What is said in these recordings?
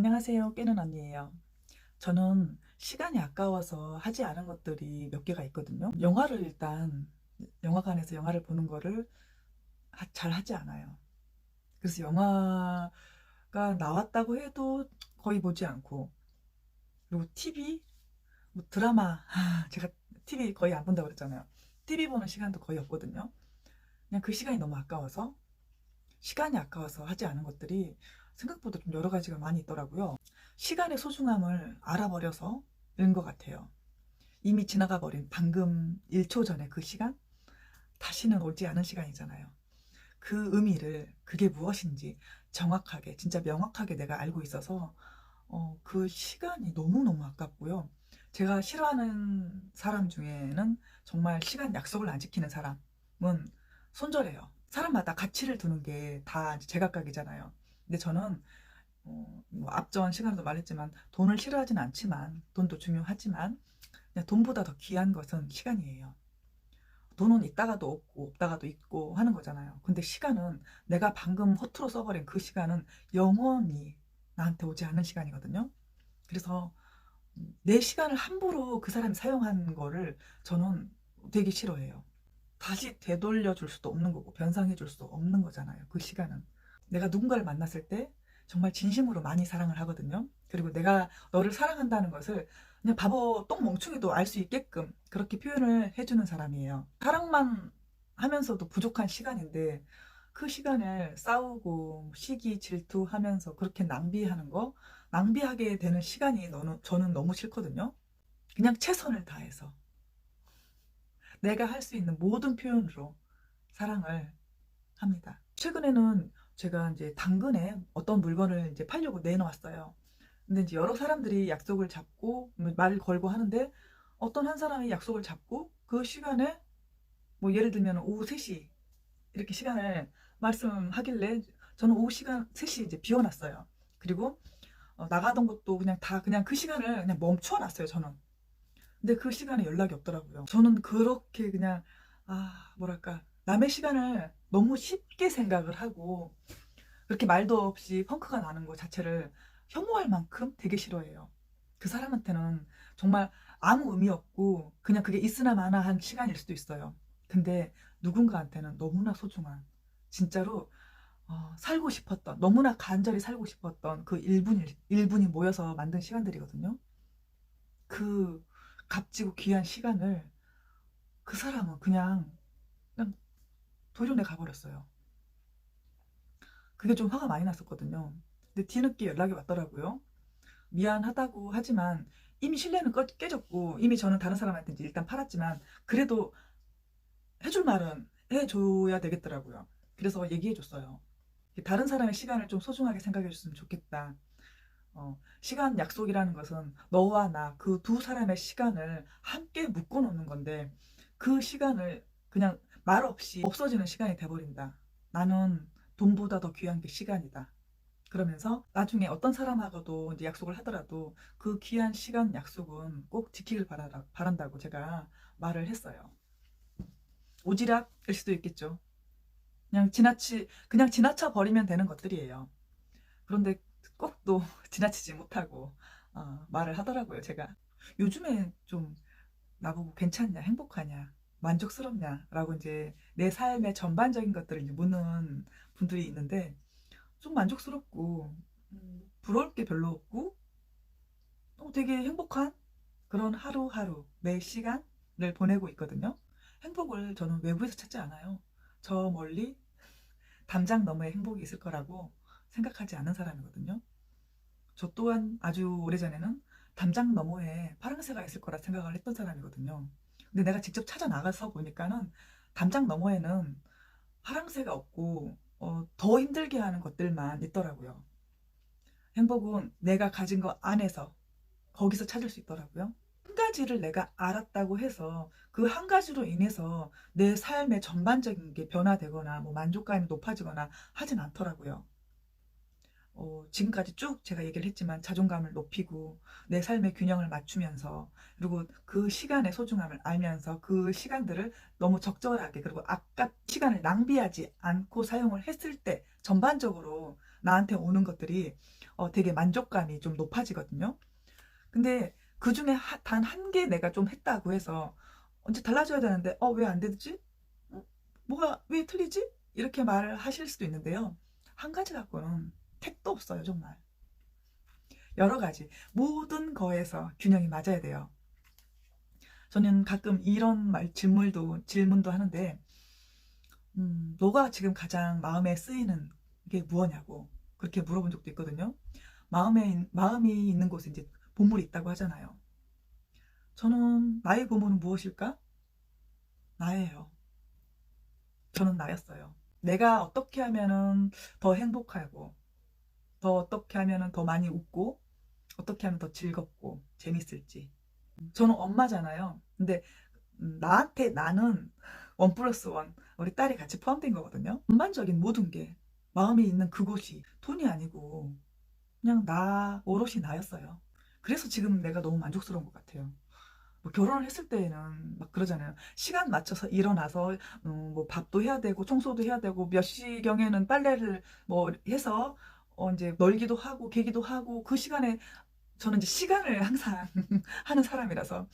안녕하세요. 깨는 언니예요. 저는 시간이 아까워서 하지 않은 것들이 몇 개가 있거든요. 영화를 일단 영화관에서 영화를 보는 거를 잘 하지 않아요. 그래서 영화가 나왔다고 해도 거의 보지 않고, 그리고 TV, 뭐 드라마, 제가 TV 거의 안 본다고 그랬잖아요. TV 보는 시간도 거의 없거든요. 그냥 그 시간이 너무 아까워서, 시간이 아까워서 하지 않은 것들이 생각보다 좀 여러 가지가 많이 있더라고요. 시간의 소중함을 알아버려서 는 것 같아요. 이미 지나가 버린 방금 1초 전에 그 시간? 다시는 오지 않은 시간이잖아요. 그 의미를, 그게 무엇인지 정확하게, 진짜 명확하게 내가 알고 있어서 그 시간이 너무너무 아깝고요. 제가 싫어하는 사람 중에는 정말 시간 약속을 안 지키는 사람은 손절해요. 사람마다 가치를 두는 게 다 제각각이잖아요. 근데 저는 뭐 앞전 시간에도 말했지만 돈을 싫어하진 않지만, 돈도 중요하지만 그냥 돈보다 더 귀한 것은 시간이에요. 돈은 있다가도 없고 없다가도 있고 하는 거잖아요. 근데 시간은, 내가 방금 허투루 써버린 그 시간은 영원히 나한테 오지 않는 시간이거든요. 그래서 내 시간을 함부로 그 사람이 사용한 거를 저는 되게 싫어해요. 다시 되돌려 줄 수도 없는 거고 변상해 줄 수도 없는 거잖아요. 그 시간은 내가 누군가를 만났을 때 정말 진심으로 많이 사랑을 하거든요. 그리고 내가 너를 사랑한다는 것을 그냥 바보 똥멍충이도 알 수 있게끔 그렇게 표현을 해주는 사람이에요. 사랑만 하면서도 부족한 시간인데, 그 시간을 싸우고 시기 질투하면서 그렇게 낭비하는 거, 낭비하게 되는 시간이 저는 너무 싫거든요. 그냥 최선을 다해서 내가 할 수 있는 모든 표현으로 사랑을 합니다. 최근에는 제가 이제 당근에 어떤 물건을 이제 팔려고 내놓았어요. 근데 이제 여러 사람들이 약속을 잡고 말을 걸고 하는데, 어떤 한 사람이 약속을 잡고 그 시간에, 뭐 예를 들면 오후 3시 이렇게 시간을 말씀하길래 저는 오후 시간 3시 이제 비워놨어요. 그리고 나가던 것도 그냥 다 그냥 그 시간을 그냥 멈춰 놨어요, 저는. 근데 그 시간에 연락이 없더라고요. 저는 그렇게 그냥, 뭐랄까, 남의 시간을 너무 쉽게 생각을 하고 그렇게 말도 없이 펑크가 나는 것 자체를 혐오할 만큼 되게 싫어해요. 그 사람한테는 정말 아무 의미 없고 그냥 그게 있으나 마나 한 시간일 수도 있어요. 근데 누군가한테는 너무나 소중한, 진짜로 살고 싶었던, 너무나 간절히 살고 싶었던 그 1분이 모여서 만든 시간들이거든요. 그 값지고 귀한 시간을 그 사람은 그냥 도려내 가버렸어요. 그게 좀 화가 많이 났었거든요. 근데 뒤늦게 연락이 왔더라고요. 미안하다고 하지만 이미 신뢰는 깨졌고, 이미 저는 다른 사람한테 이제 일단 팔았지만 그래도 해줄 말은 해줘야 되겠더라고요. 그래서 얘기해줬어요. 다른 사람의 시간을 좀 소중하게 생각해줬으면 좋겠다. 시간 약속이라는 것은 너와 나 그 두 사람의 시간을 함께 묶어놓는 건데, 그 시간을 그냥 말 없이 없어지는 시간이 돼버린다. 나는 돈보다 더 귀한 게 시간이다. 그러면서 나중에 어떤 사람하고도 이제 약속을 하더라도 그 귀한 시간 약속은 꼭 지키길 바란다고 제가 말을 했어요. 오지랖일 수도 있겠죠. 그냥 지나쳐 버리면 되는 것들이에요. 그런데 꼭 또 지나치지 못하고 말을 하더라고요, 제가. 요즘에 좀 나보고 괜찮냐, 행복하냐, 만족스럽냐 라고 이제 내 삶의 전반적인 것들을 이제 묻는 분들이 있는데, 좀 만족스럽고 부러울 게 별로 없고 되게 행복한 그런 하루하루 매 시간을 보내고 있거든요. 행복을 저는 외부에서 찾지 않아요. 저 멀리 담장 너머에 행복이 있을 거라고 생각하지 않는 사람이거든요. 저 또한 아주 오래전에는 담장 너머에 파랑새가 있을 거라 생각을 했던 사람이거든요. 근데 내가 직접 찾아 나가서 보니까는 담장 너머에는 파랑새가 없고 더 힘들게 하는 것들만 있더라고요. 행복은 내가 가진 것 안에서, 거기서 찾을 수 있더라고요. 한 가지를 내가 알았다고 해서 그 한 가지로 인해서 내 삶의 전반적인 게 변화되거나 뭐 만족감이 높아지거나 하진 않더라고요. 지금까지 쭉 제가 얘기를 했지만 자존감을 높이고 내 삶의 균형을 맞추면서, 그리고 그 시간의 소중함을 알면서 그 시간들을 너무 적절하게, 그리고 시간을 낭비하지 않고 사용을 했을 때 전반적으로 나한테 오는 것들이 되게 만족감이 좀 높아지거든요. 근데 그 중에 단 한 개 내가 좀 했다고 해서 언제 달라져야 되는데 왜 안 되지? 뭐가 왜 틀리지? 이렇게 말을 하실 수도 있는데요. 한 가지 갖고는 택도 없어요, 정말. 여러 가지 모든 거에서 균형이 맞아야 돼요. 저는 가끔 이런 질문도 하는데, 너가 지금 가장 마음에 쓰이는 게 무엇냐고 그렇게 물어본 적도 있거든요. 마음이 있는 곳에 이제 보물이 있다고 하잖아요. 저는 나의 보물은 무엇일까? 나예요. 저는 나였어요. 내가 어떻게 하면은 더 행복하고, 더 어떻게 하면은 더 많이 웃고, 어떻게 하면 더 즐겁고 재밌을지. 저는 엄마잖아요. 근데 나한테 나는 원 플러스 원, 우리 딸이 같이 포함된 거거든요. 전반적인 모든 게 마음이 있는 그곳이 돈이 아니고 그냥 나 오롯이 나였어요. 그래서 지금 내가 너무 만족스러운 것 같아요. 뭐 결혼을 했을 때에는 막 그러잖아요. 시간 맞춰서 일어나서 뭐 밥도 해야 되고 청소도 해야 되고 몇 시경에는 빨래를 뭐 해서 이제 널기도 하고 개기도 하고 그 시간에 저는 이제 시간을 항상 하는 사람이라서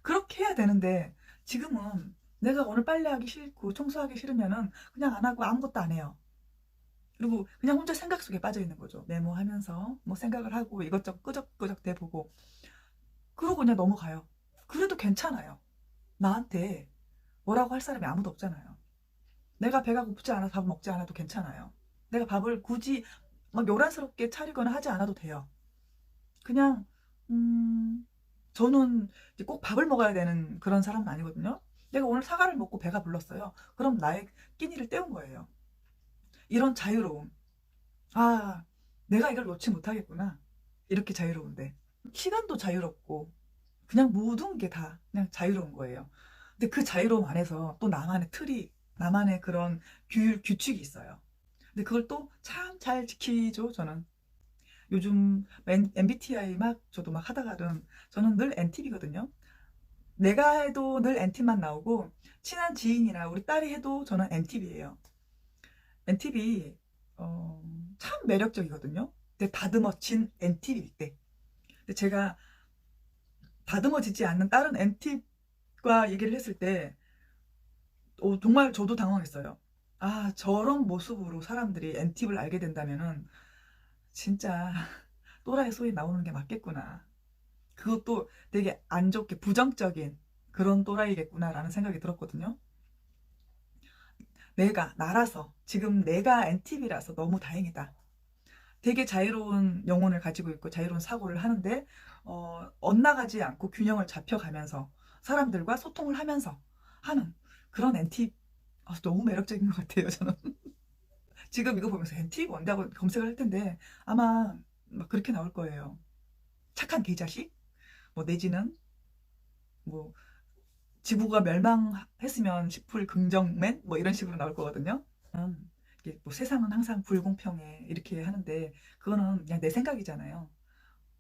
그렇게 해야 되는데 지금은 내가 오늘 빨래하기 싫고 청소하기 싫으면은 그냥 안 하고 아무것도 안 해요. 그리고 그냥 혼자 생각 속에 빠져 있는 거죠. 메모하면서 뭐 생각을 하고 이것저것 끄적끄적 대보고 그러고 그냥 넘어가요. 그래도 괜찮아요. 나한테 뭐라고 할 사람이 아무도 없잖아요. 내가 배가 고프지 않아서 밥 먹지 않아도 괜찮아요. 내가 밥을 굳이 막 요란스럽게 차리거나 하지 않아도 돼요. 그냥 저는 이제 꼭 밥을 먹어야 되는 그런 사람은 아니거든요. 내가 오늘 사과를 먹고 배가 불렀어요. 그럼 나의 끼니를 때운 거예요. 이런 자유로움. 아, 내가 이걸 놓지 못하겠구나. 이렇게 자유로운데. 시간도 자유롭고, 그냥 모든 게 다 그냥 자유로운 거예요. 근데 그 자유로움 안에서 또 나만의 틀이, 나만의 그런 규칙이 있어요. 근데 그걸 또 참 잘 지키죠, 저는. 요즘 MBTI 막 저도 막 하다가는 저는 늘 NTP거든요. 내가 해도 늘 NT만 나오고 친한 지인이나 우리 딸이 해도 저는 NTP예요. NTP 참 매력적이거든요. 근데 다듬어진 NTP일 때. 근데 제가 다듬어지지 않는 다른 NTP과 얘기를 했을 때 정말 저도 당황했어요. 아, 저런 모습으로 사람들이 NTP를 알게 된다면은 진짜 또라이 소리 나오는 게 맞겠구나. 그것도 되게 안 좋게 부정적인 그런 또라이겠구나라는 생각이 들었거든요. 나라서, 지금 내가 NTV라서 너무 다행이다. 되게 자유로운 영혼을 가지고 있고 자유로운 사고를 하는데, 엇나가지 않고 균형을 잡혀가면서 사람들과 소통을 하면서 하는 그런 NTV, 너무 매력적인 것 같아요, 저는. 지금 이거 보면서 NTV 뭔데 하고 검색을 할 텐데 아마 막 그렇게 나올 거예요. 착한 개자식? 뭐 내지는 뭐 지구가 멸망했으면 싶을 긍정맨 뭐 이런 식으로 나올 거거든요. 이게 뭐 세상은 항상 불공평해 이렇게 하는데 그거는 그냥 내 생각이잖아요.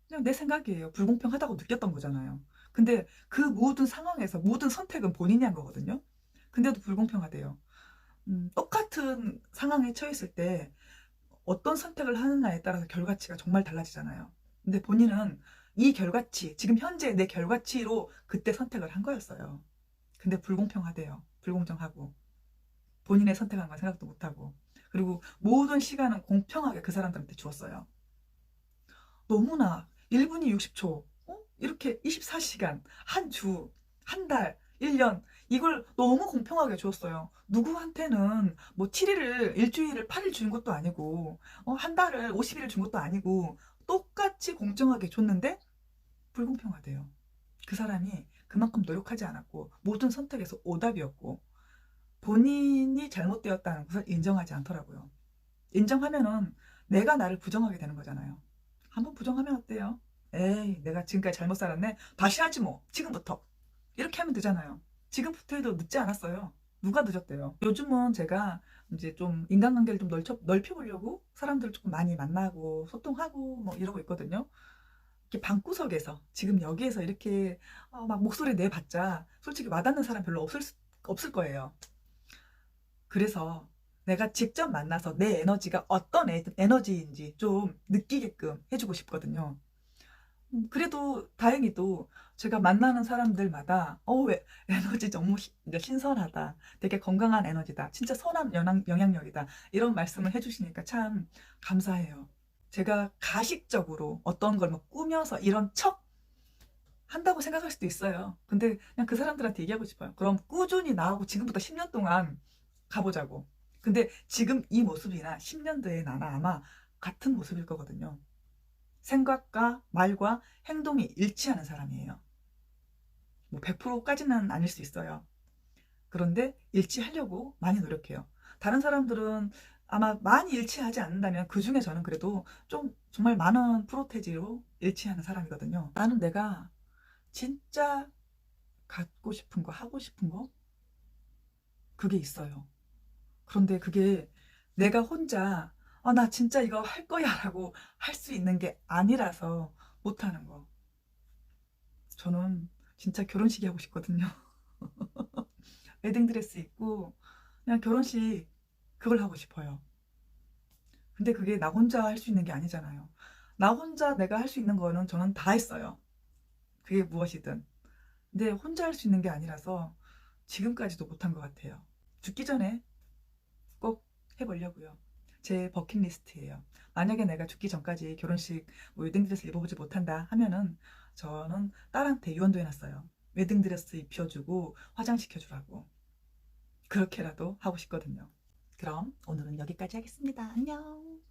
그냥 내 생각이에요. 불공평하다고 느꼈던 거잖아요. 근데 그 모든 상황에서 모든 선택은 본인이 한 거거든요. 근데도 불공평하대요. 똑같은 상황에 처했을 때 어떤 선택을 하느냐에 따라서 결과치가 정말 달라지잖아요. 근데 본인은 이 결과치, 지금 현재 내 결과치로 그때 선택을 한 거였어요. 근데 불공평하대요. 불공정하고. 본인의 선택한 건 생각도 못하고. 그리고 모든 시간은 공평하게 그 사람들한테 주었어요. 너무나 1분이 60초, 이렇게 24시간, 한 주, 한 달, 1년, 이걸 너무 공평하게 주었어요. 누구한테는 뭐 7일을, 일주일을 8일 준 것도 아니고, 한 달을 50일을 준 것도 아니고, 똑같이 공정하게 줬는데, 불공평하대요. 그 사람이 그만큼 노력하지 않았고, 모든 선택에서 오답이었고, 본인이 잘못되었다는 것을 인정하지 않더라고요. 인정하면은 내가 나를 부정하게 되는 거잖아요. 한번 부정하면 어때요? 에이, 내가 지금까지 잘못 살았네. 다시 하지 뭐. 지금부터. 이렇게 하면 되잖아요. 지금부터 해도 늦지 않았어요. 누가 늦었대요. 요즘은 제가 이제 좀 인간관계를 좀 넓혀보려고 사람들을 조금 많이 만나고 소통하고 뭐 이러고 있거든요. 이렇게 방구석에서 지금 여기에서 이렇게 막 목소리 내봤자 솔직히 와닿는 사람 별로 없을 거예요. 그래서 내가 직접 만나서 내 에너지가 어떤 에너지인지 좀 느끼게끔 해주고 싶거든요. 그래도 다행히도 제가 만나는 사람들마다 왜 에너지 너무 신선하다. 되게 건강한 에너지다. 진짜 선한 영향력이다. 이런 말씀을 해주시니까 참 감사해요. 제가 가식적으로 어떤 걸 막 꾸며서 이런 척 한다고 생각할 수도 있어요. 근데 그냥 그 사람들한테 얘기하고 싶어요. 그럼 꾸준히 나하고 지금부터 10년 동안 가보자고. 근데 지금 이 모습이나 10년 뒤에 나나 아마 같은 모습일 거거든요. 생각과 말과 행동이 일치하는 사람이에요. 뭐 100%까지는 아닐 수 있어요. 그런데 일치하려고 많이 노력해요. 다른 사람들은 아마 많이 일치하지 않는다면 그 중에 저는 그래도 좀 정말 많은 프로테지로 일치하는 사람이거든요. 나는 내가 진짜 갖고 싶은 거, 하고 싶은 거, 그게 있어요. 그런데 그게 내가 혼자, 나 진짜 이거 할 거야 라고 할 수 있는 게 아니라서 못하는 거. 저는 진짜 결혼식이 하고 싶거든요. 웨딩드레스 입고 그냥 결혼식 그걸 하고 싶어요. 근데 그게 나 혼자 할 수 있는 게 아니잖아요. 나 혼자 내가 할 수 있는 거는 저는 다 했어요. 그게 무엇이든. 근데 혼자 할 수 있는 게 아니라서 지금까지도 못한 것 같아요. 죽기 전에 꼭 해보려고요. 제 버킷리스트예요. 만약에 내가 죽기 전까지 결혼식 뭐 웨딩드레스 입어보지 못한다 하면은 저는 딸한테 유언도 해놨어요. 웨딩드레스 입혀주고 화장시켜주라고. 그렇게라도 하고 싶거든요. 그럼 오늘은 여기까지 하겠습니다. 안녕.